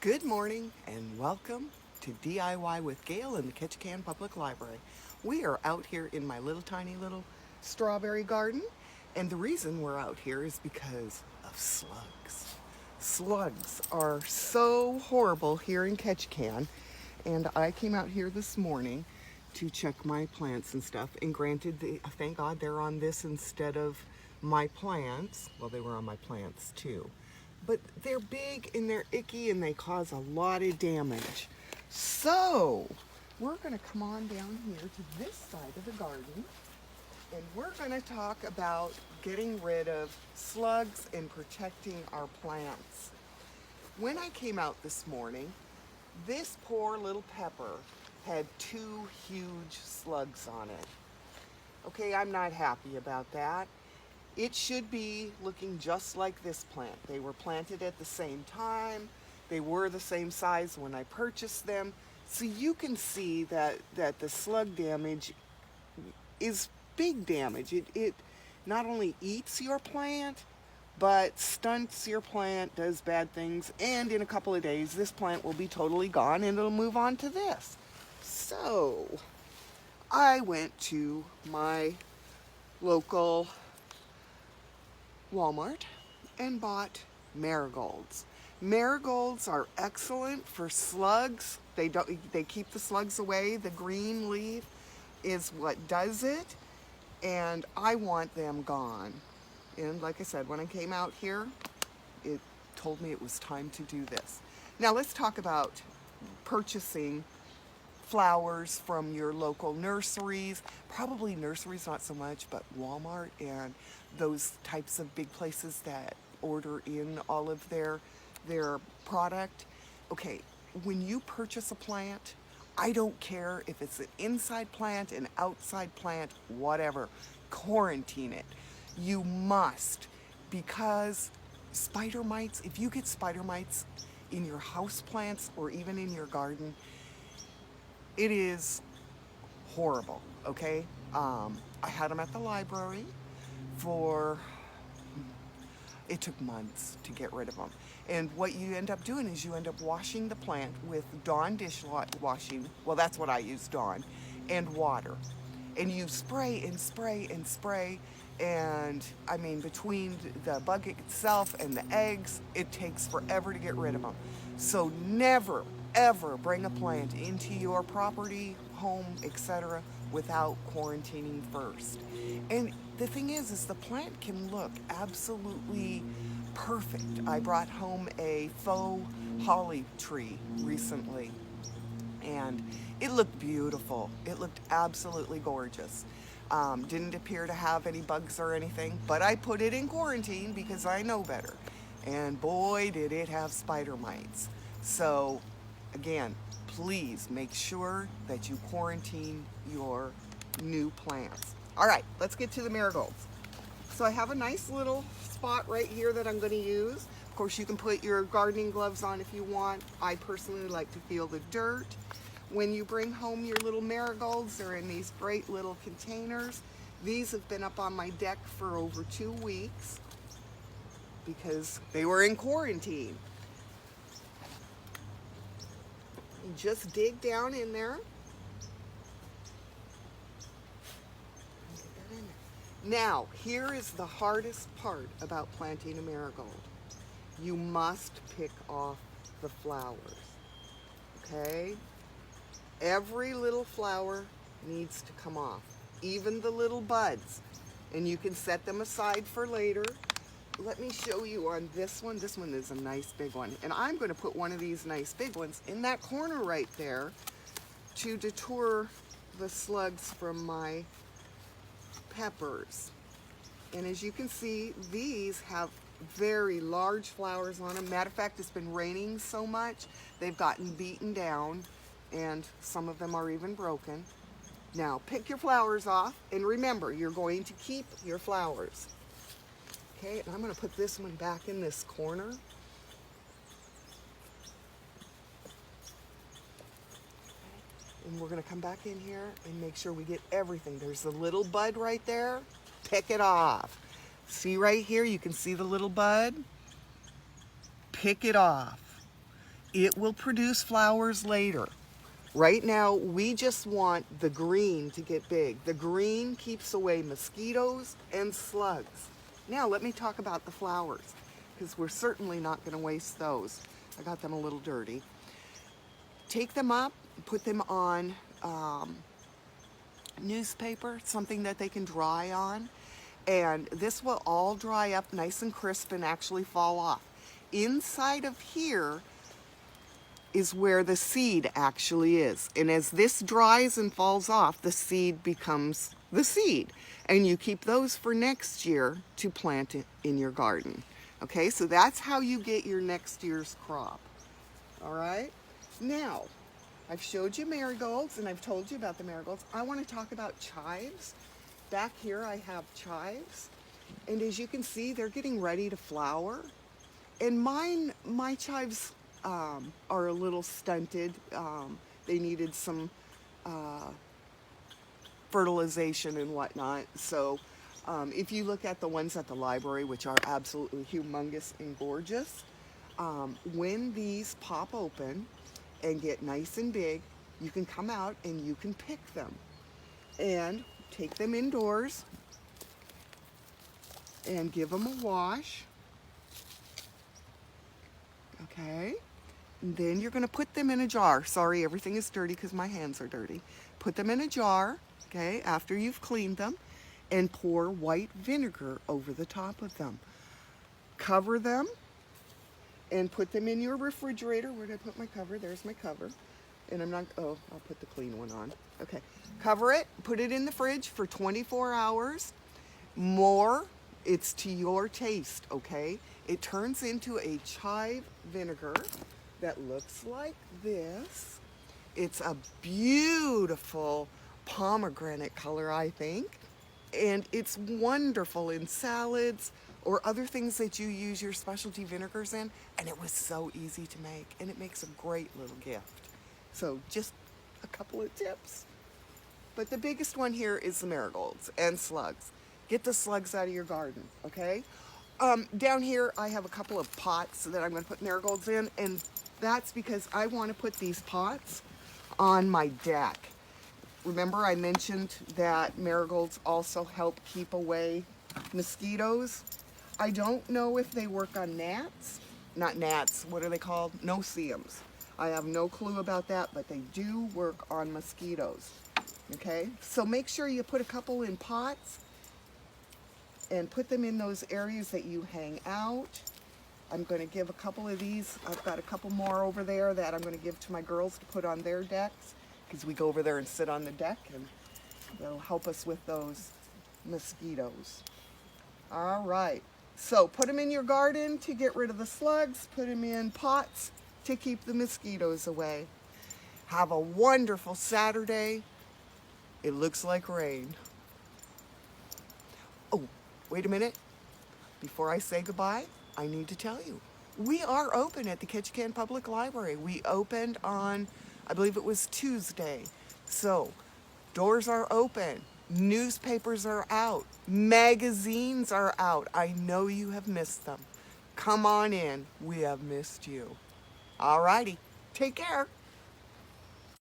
Good morning and welcome to DIY with Gayle in the Ketchikan Public Library. We are out here in my little tiny little strawberry garden, and the reason we're out here is because of slugs. Slugs are so horrible here in Ketchikan, and I came out here this morning to check my plants and stuff, and granted, thank God they're on this instead of my plants. Well, they were on my plants too. But they're big and they're icky and they cause a lot of damage. So we're going to come on down here to this side of the garden, and we're going to talk about getting rid of slugs and protecting our plants. When I came out this morning, this poor little pepper had 2 huge slugs on it. Okay, I'm not happy about that. It should be looking just like this plant. They were planted at the same time. They were the same size when I purchased them. So you can see that the slug damage is big damage. It not only eats your plant, but stunts your plant, does bad things, and in a couple of days, this plant will be totally gone and it'll move on to this. So I went to my local Walmart and bought marigolds. Marigolds are excellent for slugs. They keep the slugs away. The green leaf is what does it, and I want them gone. And like I said, when I came out here, it told me it was time to do this. Now let's talk about purchasing flowers from your local nurseries. Probably nurseries not so much, but Walmart and those types of big places that order in all of their product. Okay, when you purchase a plant, I don't care if it's an inside plant, an outside plant, whatever, quarantine it. You must, because spider mites, if you get spider mites in your house plants or even in your garden, it is horrible, okay? I had them at the library it took months to get rid of them. And what you end up doing is you end up washing the plant with Dawn dishwashing, well, that's what I use, Dawn, and water. And you spray and spray and spray, and I mean, between the bug itself and the eggs, it takes forever to get rid of them. So never, ever bring a plant into your property, home, etc. without quarantining first. And the thing is the plant can look absolutely perfect. I brought home a faux holly tree recently, and it looked beautiful. It looked absolutely gorgeous. Didn't appear to have any bugs or anything, but I put it in quarantine because I know better. And boy, did it have spider mites. So again, please make sure that you quarantine your new plants. All right, let's get to the marigolds. So I have a nice little spot right here that I'm going to use. Of course, you can put your gardening gloves on if you want. I personally like to feel the dirt. When you bring home your little marigolds, they're in these great little containers. These have been up on my deck for over 2 weeks because they were in quarantine. You just dig down in there. Now, here is the hardest part about planting a marigold. You must pick off the flowers, okay? Every little flower needs to come off, even the little buds, and you can set them aside for later. Let me show you on this one. This one is a nice big one, and I'm going to put one of these nice big ones in that corner right there to deter the slugs from my peppers. And as you can see, these have very large flowers on them. Matter of fact, it's been raining so much, they've gotten beaten down, and some of them are even broken. Now, pick your flowers off, and remember, you're going to keep your flowers. Okay, and I'm going to put this one back in this corner. And we're going to come back in here and make sure we get everything. There's a little bud right there. Pick it off. See right here, you can see the little bud. Pick it off. it will produce flowers later. Right now, we just want the green to get big. The green keeps away mosquitoes and slugs. Now, let me talk about the flowers, because we're certainly not going to waste those. I got them a little dirty. Take them up, put them on newspaper, something that they can dry on, and this will all dry up nice and crisp and actually fall off. Inside of here is where the seed actually is. And as this dries and falls off, the seed becomes the seed. And you keep those for next year to plant in your garden. Okay, so that's how you get your next year's crop. All right, now I've showed you marigolds and I've told you about the marigolds. I want to talk about chives. Back here I have chives. And as you can see, they're getting ready to flower. And my chives are a little stunted. They needed some fertilization and whatnot. So if you look at the ones at the library, which are absolutely humongous and gorgeous, when these pop open and get nice and big, you can come out and you can pick them and take them indoors and give them a wash. Okay. And then you're going to put them in a jar. Sorry, everything is dirty because my hands are dirty. Put them in a jar, okay, after you've cleaned them, and pour white vinegar over the top of them. Cover them and put them in your refrigerator. Where did I put my cover? There's my cover. And I'm not, oh, I'll put the clean one on. Okay. Cover it, put it in the fridge for 24 hours. More, it's to your taste, okay? It turns into a chive vinegar that looks like this. It's a beautiful pomegranate color, I think. And it's wonderful in salads or other things that you use your specialty vinegars in. And it was so easy to make. And it makes a great little gift. So just a couple of tips. But the biggest one here is the marigolds and slugs. Get the slugs out of your garden, okay? Down here, I have a couple of pots that I'm going to put marigolds in, and that's because I want to put these pots on my deck. Remember I mentioned that marigolds also help keep away mosquitoes? I don't know if they work on gnats. Not gnats, what are they called? No-see-ums. I have no clue about that, but they do work on mosquitoes. Okay, so make sure you put a couple in pots and put them in those areas that you hang out. I'm going to give a couple of these. I've got a couple more over there that I'm going to give to my girls to put on their decks, because we go over there and sit on the deck, and they'll help us with those mosquitoes. All right, so put them in your garden to get rid of the slugs. Put them in pots to keep the mosquitoes away. Have a wonderful Saturday. It looks like rain. Oh, wait a minute. Before I say goodbye, I need to tell you, we are open at the Ketchikan Public Library. We opened on, I believe it was Tuesday. So, doors are open. Newspapers are out. Magazines are out. I know you have missed them. Come on in. We have missed you. All righty. Take care.